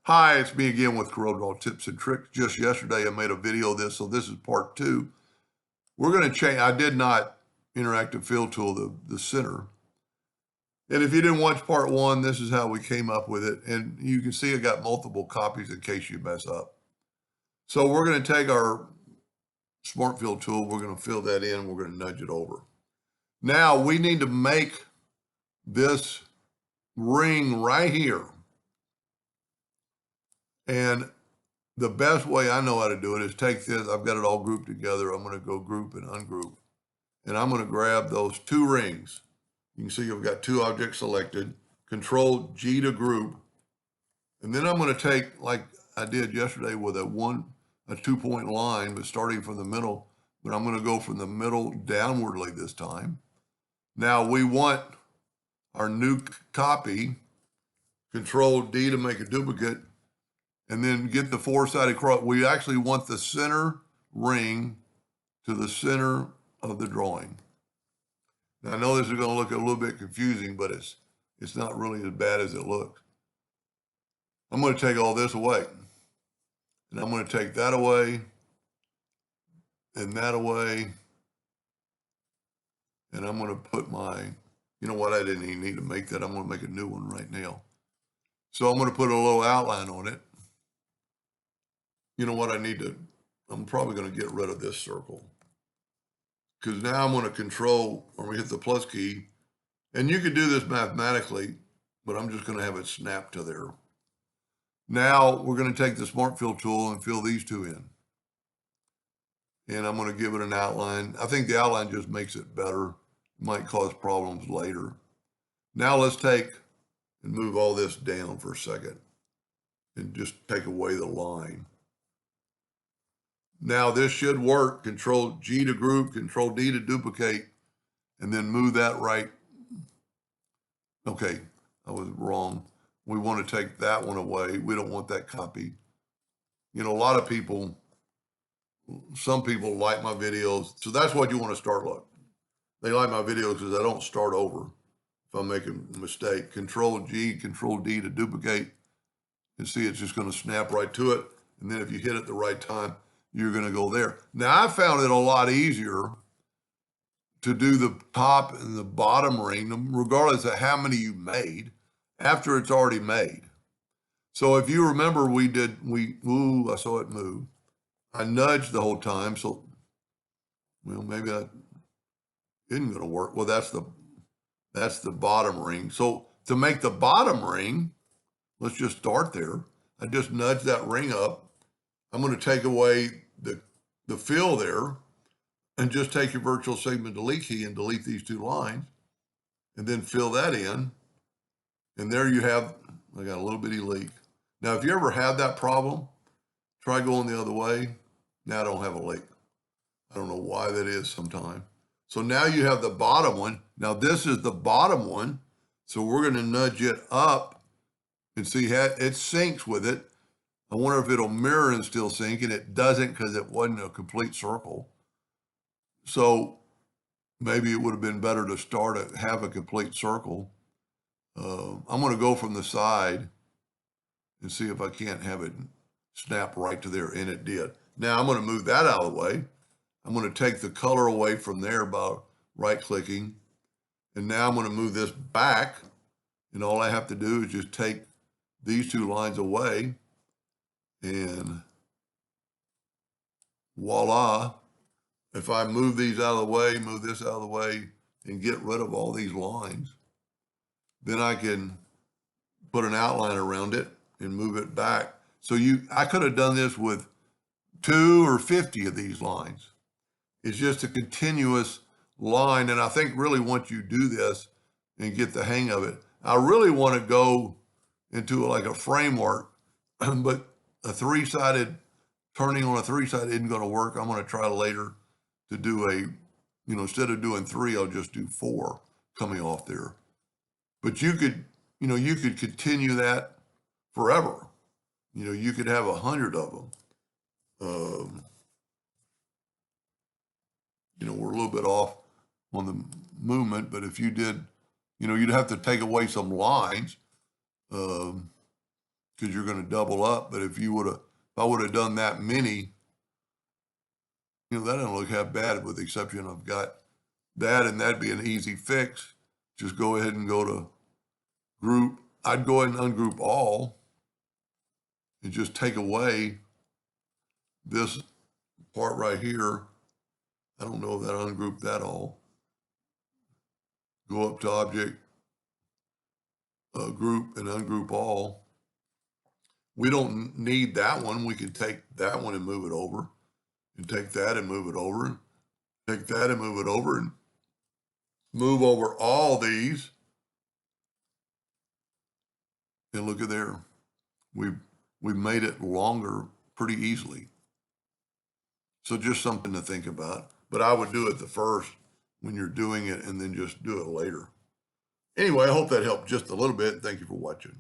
Hi, it's me again with CorelDraw tips and tricks. Just yesterday I made a video of this, so this is part two. We're going to change, I did not interactive fill tool the center. And if you didn't watch part one, this is how we came up with it. And you can see I got multiple copies in case you mess up. So we're going to take our smart fill tool, we're going to fill that in, we're going to nudge it over. Now we need to make this ring right here. And the best way I know how to do it is take this, I've got it all grouped together. I'm going to go group and ungroup. And I'm going to grab those two rings. You can see I've got two objects selected, Control G to group. And then I'm going to take, like I did yesterday with a 2-point line, but starting from the middle, but I'm going to go from the middle downwardly this time. Now we want our new copy, Control D to make a duplicate, and then get the four-sided cross. We actually want the center ring to the center of the drawing. Now, I know this is going to look a little bit confusing, but it's not really as bad as it looks. I'm going to take all this away. And I'm going to take that away and that away. And I'm going to put my, you know what, I didn't even need to make that. I'm going to make a new one right now. So I'm going to put a little outline on it. You know what I need to, I'm probably going to get rid of this circle. Because now I'm going to control, or we hit the plus key. And you could do this mathematically, but I'm just going to have it snap to there. Now we're going to take the Smart Fill tool and fill these two in. And I'm going to give it an outline. I think the outline just makes it better. It might cause problems later. Now let's take and move all this down for a second and just take away the line. Now this should work. Control G to group, Control D to duplicate, and then move that right. Okay, I was wrong. We want to take that one away. We don't want that copy. You know, a lot of people, some people like my videos. So that's what you want to start like. They like my videos because I don't start over if I'm making a mistake. Control G, Control D to duplicate. And see, it's just going to snap right to it. And then if you hit it the right time, you're going to go there. Now, I found it a lot easier to do the top and the bottom ring, regardless of how many you made, after it's already made. So if you remember, I saw it move. I nudged the whole time, so, well, maybe that isn't going to work. Well, that's the bottom ring. So to make the bottom ring, let's just start there. I just nudge that ring up. I'm going to take away the fill there and just take your virtual segment delete key and delete these two lines and then fill that in. And there you have, I got a little bitty leak. Now, if you ever have that problem, try going the other way. Now I don't have a leak. I don't know why that is sometimes. So now you have the bottom one. Now this is the bottom one. So we're going to nudge it up and see how it syncs with it. I wonder if it'll mirror and still sync, and it doesn't because it wasn't a complete circle. So maybe it would have been better to have a complete circle. I'm going to go from the side and see if I can't have it snap right to there, and it did. Now I'm going to move that out of the way. I'm going to take the color away from there by right-clicking, and now I'm going to move this back, and all I have to do is just take these two lines away, and voila. If I move these out of the way, move this out of the way, and get rid of all these lines, then I can put an outline around it and move it back. So I could have done this with 2 or 50 of these lines. It's just a continuous line. And I think really once you do this and get the hang of it, I really want to go into like a framework, but a turning on a three-sided isn't going to work. I'm going to try later to do instead of doing 3, I'll just do 4 coming off there. But you could continue that forever. You could have 100 of them. We're a little bit off on the movement, but if you did, you'd have to take away some lines. because you're going to double up. But if I would have done that many, that doesn't look half bad, with the exception I've got that, and that'd be an easy fix. Just go ahead and go to group. I'd go ahead and ungroup all and just take away this part right here. I don't know if that ungrouped that all. Go up to object, group, and ungroup all. We don't need that one. We can take that one and move it over, and take that and move it over, take that and move it over, and move over all these. And look at there. We've made it longer pretty easily. So just something to think about. But I would do it the first when you're doing it, and then just do it later. Anyway, I hope that helped just a little bit. Thank you for watching.